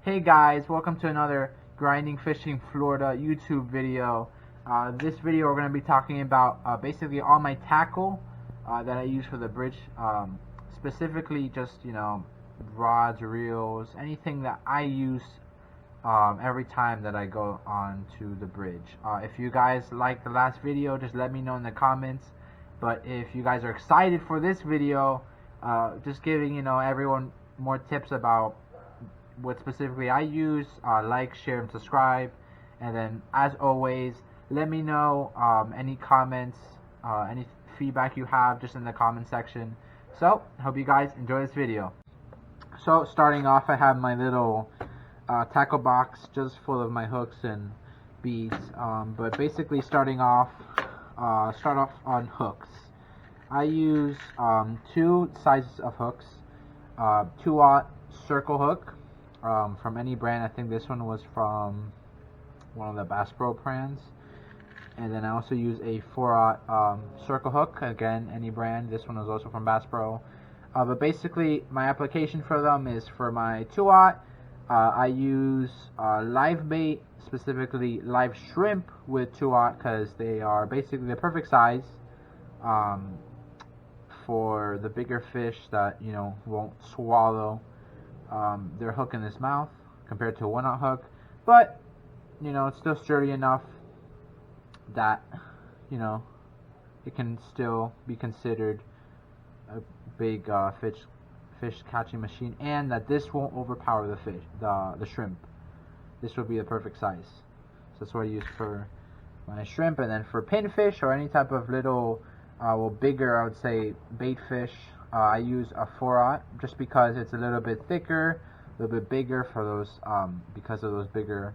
Hey guys, welcome to another Grinding Fishing Florida YouTube video. This video we're going to be talking about basically all my tackle that I use for the bridge. Specifically just, rods, reels, anything that I use every time that I go on to the bridge. If you guys like the last video, just let me know in the comments. But if you guys are excited for this video, just giving, everyone more tips about what specifically I use, like, share, and subscribe. And then, as always, let me know any comments, any feedback you have just in the comment section. So, hope you guys enjoy this video. So, starting off, I have my little tackle box just full of my hooks and beads. But basically, start off on hooks. I use two sizes of hooks, 2-aught circle hook. From any brand. I think this one was from one of the Bass Pro brands. And then I also use a 4-aught circle hook. Again, any brand. This one was also from Bass Pro. But basically, my application for them is for my 2-aught. I use live bait, specifically live shrimp with 2-aught, because they are basically the perfect size for the bigger fish that won't swallow their hook in this mouth compared to a 1-aught hook, but it's still sturdy enough that it can still be considered a big fish catching machine, and that this won't overpower the shrimp. This will be the perfect size. So that's what I use for my shrimp. And then for pinfish or any type of little bigger, I would say, bait fish, I use a 4-aught just because it's a little bit thicker, a little bit bigger for those, because of those bigger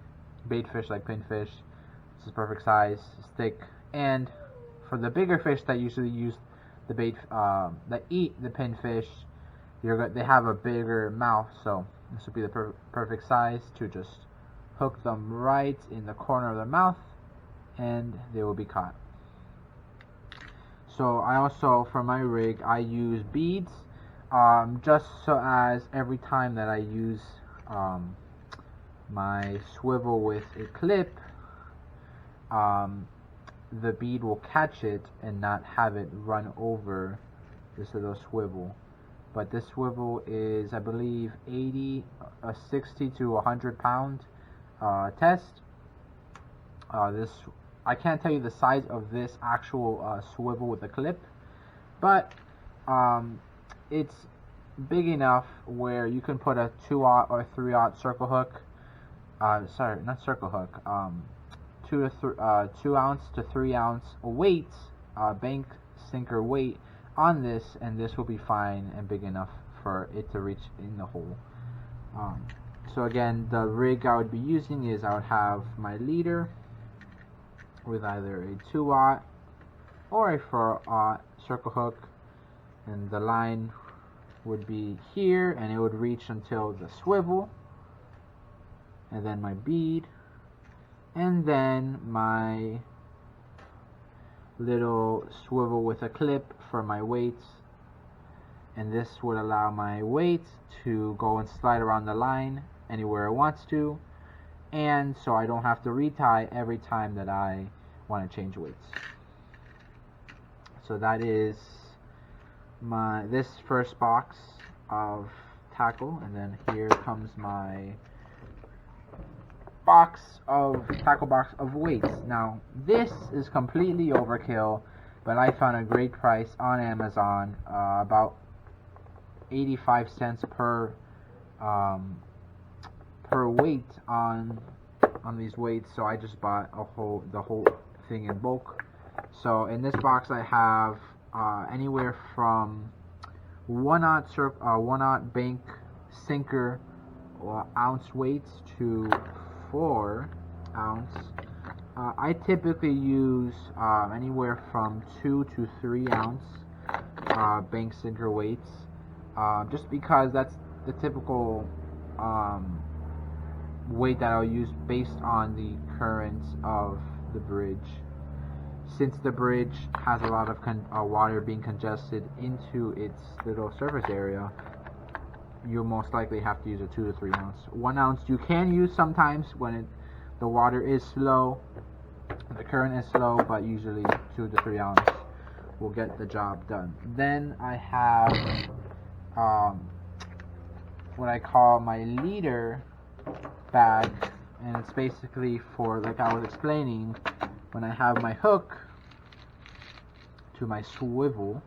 bait fish like pinfish. This is perfect size, it's thick. And for the bigger fish that usually use the bait, that eat the pinfish, they have a bigger mouth, so this would be the perfect size to just hook them right in the corner of their mouth, and they will be caught. So I also, for my rig, I use beads, just so as every time that I use my swivel with a clip, the bead will catch it and not have it run over this little swivel. But this swivel is, I believe, 60 to 100 pound test. I can't tell you the size of this actual swivel with the clip, but it's big enough where you can put a 2-aught or 3-aught circle hook. Sorry, not circle hook. 2 ounce to 3 ounce weight, bank sinker weight on this, and this will be fine and big enough for it to reach in the hole. So again, the rig I would be using is I would have my leader with either a 2-aught or a 4-aught circle hook, and the line would be here and it would reach until the swivel, and then my bead, and then my little swivel with a clip for my weights, and this would allow my weight to go and slide around the line anywhere it wants to, and so I don't have to retie every time that I want to change weights. So that is this first box of tackle, and then here comes my tackle box of weights. Now this is completely overkill, but I found a great price on Amazon, about 85 cents per weight on these weights. So I just bought the whole thing in bulk. So in this box I have anywhere from 1-aught bank sinker ounce weights to 4 ounce. I typically use anywhere from 2 to 3 ounce bank sinker weights, just because that's the typical weight that I'll use based on the currents of the bridge. Since the bridge has a lot of water being congested into its little surface area, you'll most likely have to use a 2 to 3 ounce. 1 ounce you can use sometimes when the water is slow, the current is slow, but usually 2 to 3 ounce will get the job done. Then I have what I call my leader bag, and it's basically for, like I was explaining, when I have my hook to my swivel,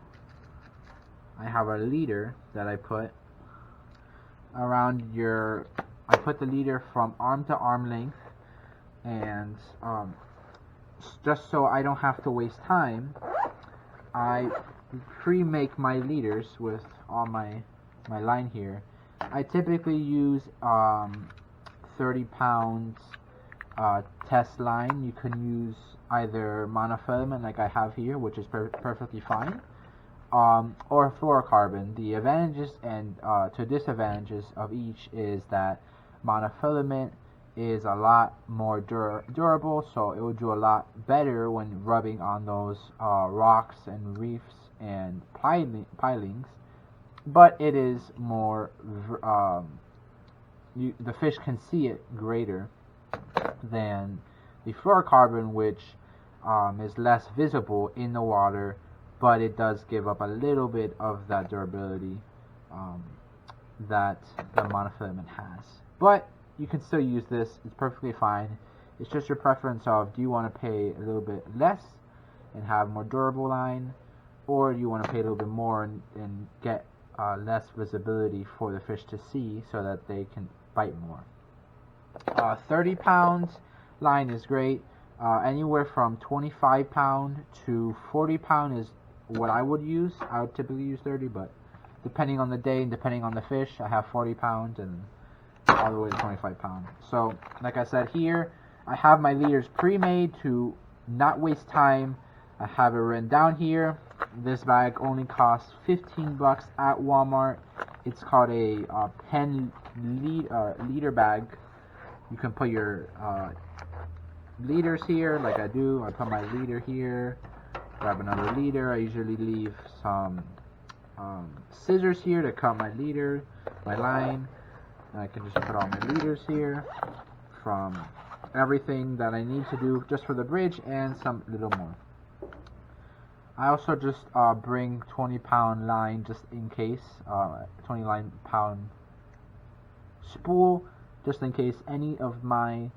I have a leader that I put around I put the leader from arm to arm length, and just so I don't have to waste time, I pre-make my leaders with all my line here. I typically use 30 pounds test line. You can use either monofilament like I have here, which is perfectly fine, or fluorocarbon. The advantages and to disadvantages of each is that monofilament is a lot more durable, so it will do a lot better when rubbing on those rocks and reefs and pilings, but it is more the fish can see it greater than the fluorocarbon, which is less visible in the water, but it does give up a little bit of that durability that the monofilament has. But you can still use this, it's perfectly fine. It's just your preference of, do you want to pay a little bit less and have more durable line, or do you want to pay a little bit more and get less visibility for the fish to see so that they can bite more. 30 pounds line is great. Anywhere from 25 pound to 40 pound is what I would use. I would typically use 30, but depending on the day and depending on the fish, I have 40 pounds and all the way to 25 pounds. So, like I said here, I have my leaders pre-made to not waste time. I have it written down here. This bag only costs 15 bucks at Walmart. It's called a pen leader bag. You can put your leaders here, like I do. I put my leader here, grab another leader. I usually leave some scissors here to cut my leader, my line. I can just put all my leaders here from everything that I need to do just for the bridge and some little more. I also just bring 20-pound line just in case, 20-pound spool just in case any of my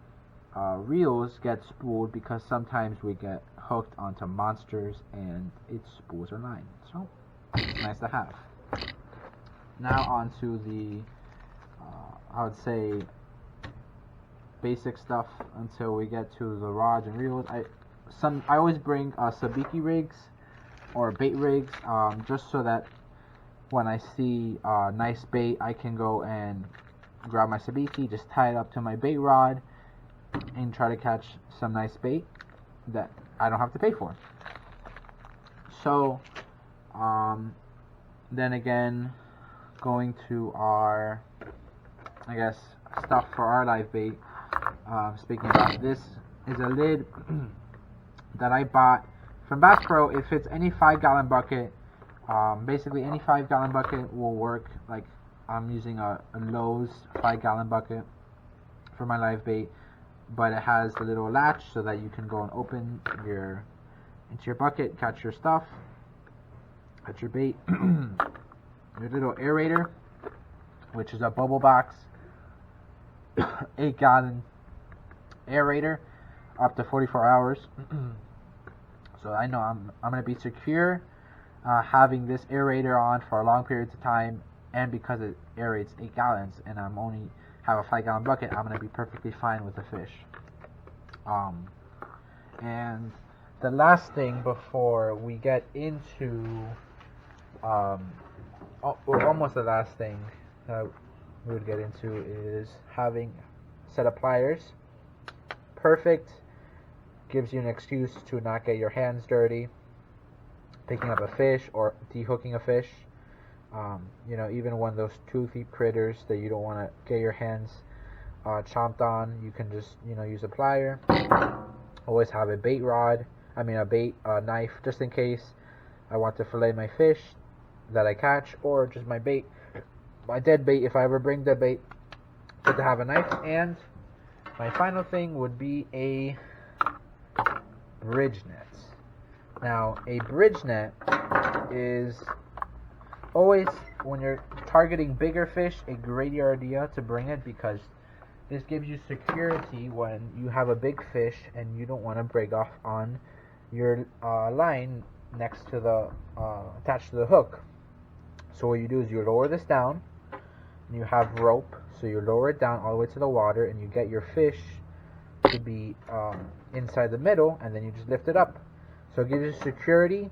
reels get spooled, because sometimes we get hooked onto monsters and it spools our line. So, nice to have. Now on to the I would say basic stuff until we get to the rods and reels. I always bring sabiki rigs or bait rigs, just so that when I see nice bait, I can go and grab my sabiki, just tie it up to my bait rod, and try to catch some nice bait that I don't have to pay for. So, then again, going to our, I guess, stuff for our live bait. Speaking about this, is a lid that I bought from Bass Pro. It fits any 5-gallon bucket. Basically, any 5-gallon bucket will work. Like, I'm using a Lowe's 5-gallon bucket for my live bait, but it has the little latch so that you can go and open into your bucket, catch your stuff, catch your bait. Your little aerator, which is a bubble box, 8-gallon aerator, up to 44 hours. So I know I'm going to be secure having this aerator on for a long periods of time, and because it aerates 8 gallons and I'm only have a 5-gallon bucket, I'm going to be perfectly fine with the fish. And the last thing before we get into almost the last thing that we would get into is having a set of pliers. Perfect. Gives you an excuse to not get your hands dirty picking up a fish or dehooking a fish. Even one of those toothy critters that you don't want to get your hands chomped on, you can just use a plier. Always have a bait knife, just in case I want to fillet my fish that I catch, or just my bait my dead bait, if I ever bring dead bait, good to have a knife. And my final thing would be a bridge net. Now, a bridge net is always, when you're targeting bigger fish, a great idea to bring it, because this gives you security when you have a big fish and you don't want to break off on your line next to the attached to the hook. So what you do is you lower this down, and you have rope, so you lower it down all the way to the water, and you get your fish to be inside the middle, and then you just lift it up. So it gives you security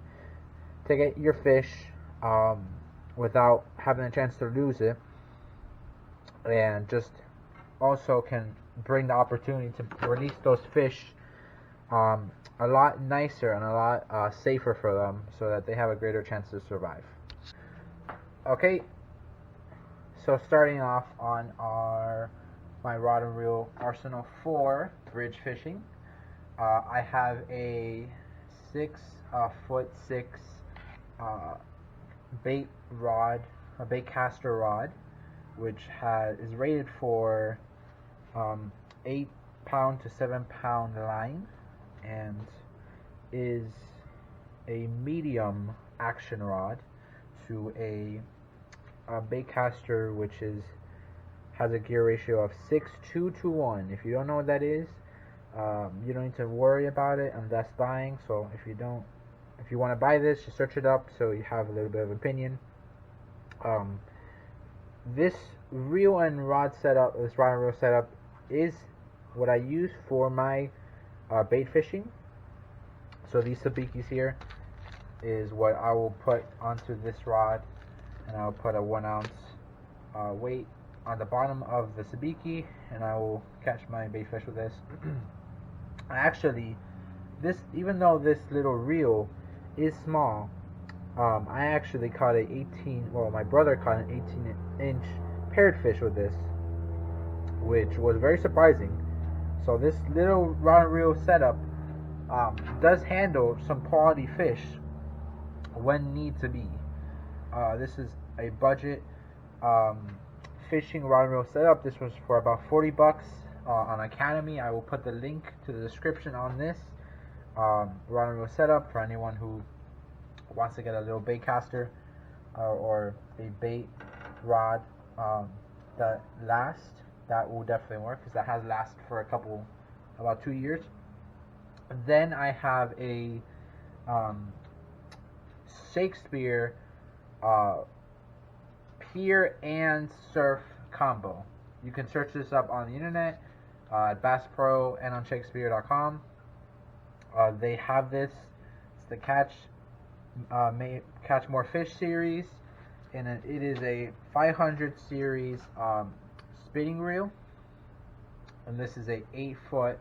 to get your fish without having a chance to lose it, and just also can bring the opportunity to release those fish a lot nicer and a lot safer for them, so that they have a greater chance to survive. Okay, so starting off on my rod and reel arsenal for bridge fishing, I have a 6'6" bait rod, a bait caster rod, which is rated for 8-pound to 7-pound line, and is a medium action rod to a bait caster, which has a gear ratio of 6:2:1. If you don't know what that is, you don't need to worry about it unless buying. So if you want to buy this, just search it up so you have a little bit of opinion. This reel and rod setup, this rod and reel setup, is what I use for my bait fishing. So these sabikis here is what I will put onto this rod, and I'll put a 1 ounce weight on the bottom of the sabiki, and I will catch my bait fish with this. Actually, even though this little reel is small, I actually caught my brother caught an 18-inch parrotfish with this, which was very surprising. So this little rod and reel setup does handle some quality fish when need to be. This is a budget fishing rod and reel setup. This was for about $40 on Academy. I will put the link to the description on this rod and reel setup for anyone who wants to get a little bait caster or a bait rod that lasts. That will definitely work, because that has lasted for about 2 years. Then I have a Shakespeare pier and surf combo. You can search this up on the internet at Bass Pro and on Shakespeare.com. They have this. It's the Catch More Fish series, and it is a 500 series spinning reel, and this is a 8-foot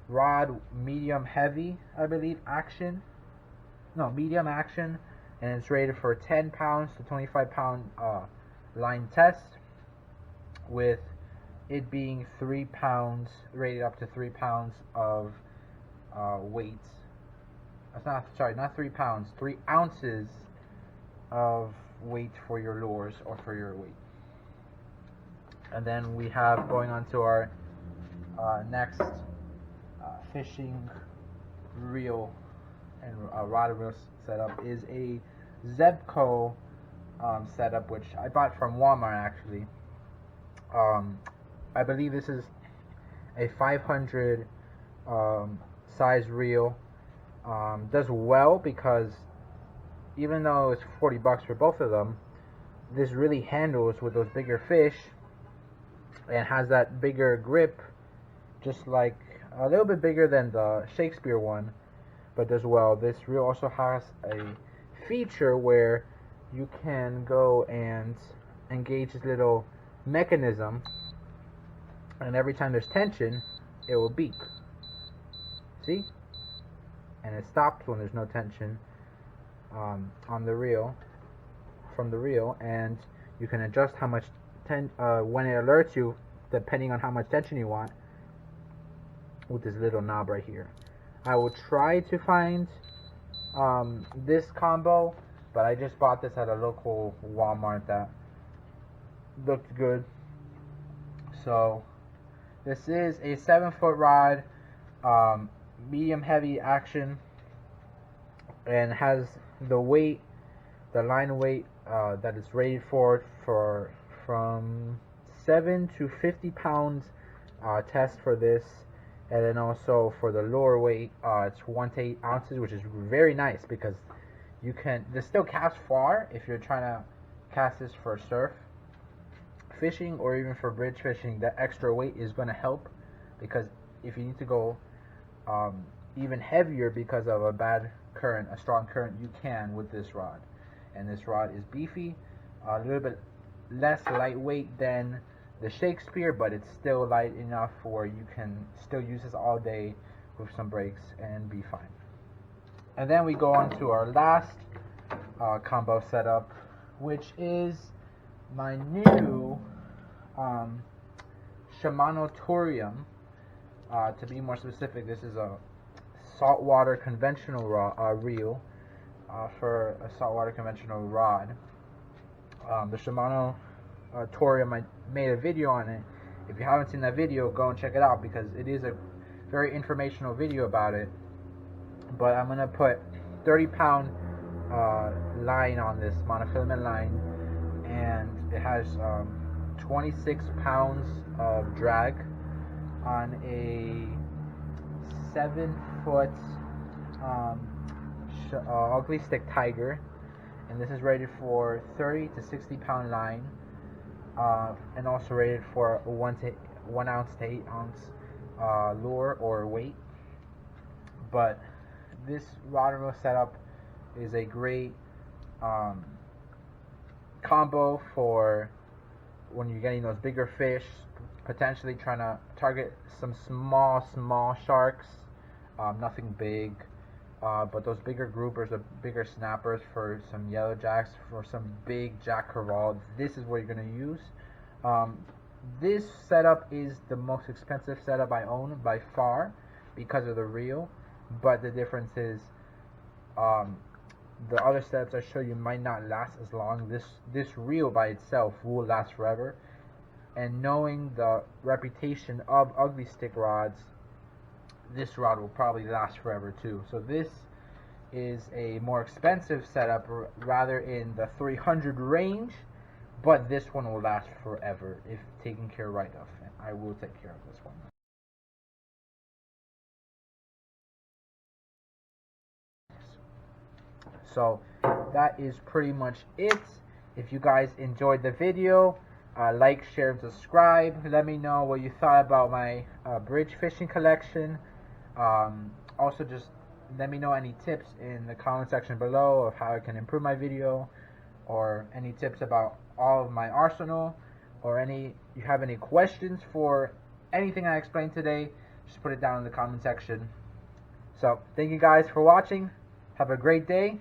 rod, medium heavy, I believe, medium action, and it's rated for 10 pounds to 25-pound line test, with it being 3 pounds, rated up to 3 pounds of weight. Not 3 pounds, 3 ounces of weight for your lures or for your weight. And then we have, going on to our next fishing reel and rod and reel setup, is a Zebco setup, which I bought from Walmart actually. I believe this is a 500 size reel. Does well, because even though it's $40 for both of them, this really handles with those bigger fish and has that bigger grip, just like a little bit bigger than the Shakespeare one, but does well. This reel also has a feature where you can go and engage this little mechanism, and every time there's tension, it will beep. See? And it stops when there's no tension on the reel, from the reel, and you can adjust how much when it alerts you, depending on how much tension you want, with this little knob right here. I will try to find this combo but I just bought this at a local Walmart that looked good. So this is a 7-foot rod, medium heavy action, and has the weight, the line weight that it's rated for from 7 to 50 pounds test for this. And then also for the lower weight, it's 1 to 8 ounces, which is very nice because you can, this still casts far if you're trying to cast this for surf fishing or even for bridge fishing. The extra weight is going to help, because if you need to go even heavier because of a bad current, a strong current, you can with this rod. And this rod is beefy, a little bit less lightweight than the Shakespeare, but it's still light enough where you can still use this all day with some breaks and be fine. And then we go on to our last combo setup, which is my new Shimano Torium. To be more specific, this is a saltwater conventional reel for a saltwater conventional rod. The Shimano Torium, I made a video on it. If you haven't seen that video, go and check it out because it is a very informational video about it. But I'm gonna put 30-pound line on this monofilament line, and it has 26 pounds of drag on a 7-foot ugly stick tiger, and this is rated for 30 to 60 pound line, and also rated for 1 ounce to 8 ounce lure or weight. But this rod and reel setup is a great combo for when you're getting those bigger fish, potentially trying to target some small sharks, nothing big, but those bigger groupers, the bigger snappers, for some yellow jacks, for some big jack crevalle, this is what you're going to use. This setup is the most expensive setup I own by far because of the reel, but the difference is the other setups I show you might not last as long. This reel by itself will last forever, and knowing the reputation of ugly stick rods, this rod will probably last forever too. So this is a more expensive setup, rather in the 300 range, but this one will last forever if taken care right of, and I will take care of this one. So that is pretty much it. If you guys enjoyed the video, like, share, and subscribe. Let me know what you thought about my bridge fishing collection. Also, just let me know any tips in the comment section below of how I can improve my video, or any tips about all of my arsenal, or you have any questions for anything I explained today, just put it down in the comment section. So thank you guys for watching. Have a great day.